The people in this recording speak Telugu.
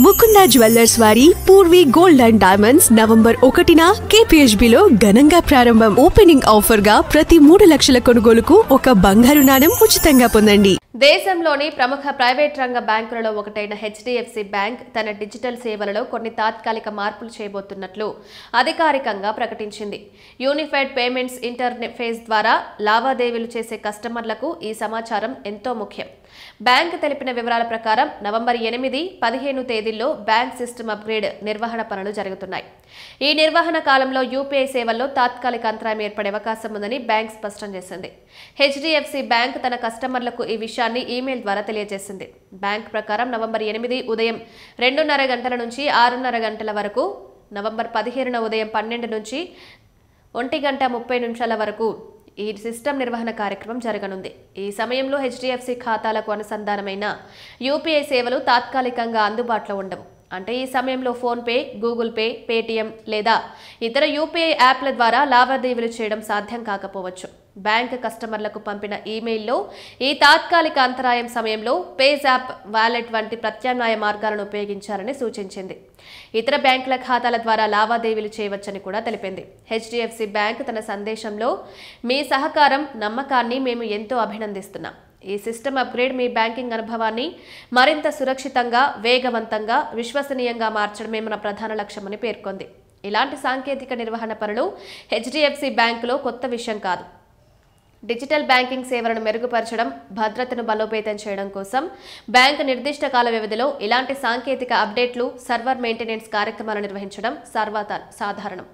ముకుంద జ్యువెల్లర్స్ వారి Purvi gold and diamonds November 1న KPHB లో ఘనంగా ప్రారంభం. ఓపెనింగ్ ఆఫర్ గా ప్రతి 3 లక్షల కొనుగోలుకు ఒక బంగారు నాణెం ఉచితంగా పొందండి. దేశంలోని ప్రముఖ ప్రైవేట్ రంగ బ్యాంకులలో ఒకటైన HDFC బ్యాంక్ తన డిజిటల్ సేవలలో కొన్ని తాత్కాలిక మార్పులు చేయబోతున్నట్లు అధికారికంగా ప్రకటించింది. యూనిఫైడ్ పేమెంట్స్ ఇంటర్ఫేస్ ద్వారా లావాదేవీలు చేసే కస్టమర్లకు ఈ సమాచారం ఎంతో ముఖ్యం. బ్యాంక్ తెలిపిన వివరాల ప్రకారం నవంబర్ 8, 15 తేదీల్లో బ్యాంక్ సిస్టమ్ అప్గ్రేడ్ నిర్వహణ పనులు జరుగుతున్నాయి. ఈ నిర్వహణ కాలంలో UPI సేవల్లో తాత్కాలిక అంతరాయం ఏర్పడే అవకాశం ఉందని బ్యాంక్ స్పష్టం చేసింది. HDFC బ్యాంక్ తన కస్టమర్లకు ఈ విషయాన్ని ఈమెయిల్ ద్వారా తెలియజేసింది. బ్యాంక్ ప్రకారం నవంబర్ 8 ఉదయం 2:30 గంటల నుంచి 6:30 గంటల వరకు, నవంబర్ 15న ఉదయం 12 నుంచి 1:30 వరకు ఈ సిస్టమ్ నిర్వహణ కార్యక్రమం జరగనుంది. ఈ సమయంలో HDFC ఖాతాలకు అనుసంధానమైన UPI సేవలు తాత్కాలికంగా అందుబాటులో ఉండవు. అంటే ఈ సమయంలో ఫోన్పే, గూగుల్ పే, పేటిఎం లేదా ఇతర UPI యాప్ల ద్వారా లావాదేవీలు చేయడం సాధ్యం కాకపోవచ్చు. బ్యాంక్ కస్టమర్లకు పంపిన ఈమెయిల్లో ఈ తాత్కాలిక అంతరాయం సమయంలో పేజ్ యాప్, వాలెట్ వంటి ప్రత్యామ్నాయ మార్గాలను ఉపయోగించాలని సూచించింది. ఇతర బ్యాంకుల ఖాతాల ద్వారా లావాదేవీలు చేయవచ్చని కూడా తెలిపింది. HDFC బ్యాంక్ తన సందేశంలో, మీ సహకారం, నమ్మకాన్ని మేము ఎంతో అభినందిస్తున్నాం. ఈ సిస్టమ్ అప్గ్రేడ్ మీ బ్యాంకింగ్ అనుభవాన్ని మరింత సురక్షితంగా, వేగవంతంగా, విశ్వసనీయంగా మార్చడమే మన ప్రధాన లక్ష్యమని పేర్కొంది. ఇలాంటి సాంకేతిక నిర్వహణ పనులు HDFC బ్యాంకులో కొత్త విషయం కాదు. డిజిటల్ బ్యాంకింగ్ సేవలను మెరుగుపరచడం, భద్రతను బలోపేతం చేయడం కోసం బ్యాంకు నిర్దిష్ట కాల వ్యవధిలో ఇలాంటి సాంకేతిక అప్డేట్లు, సర్వర్ మెయింటెనెన్స్ కార్యక్రమాలు నిర్వహించడం సాధారణం.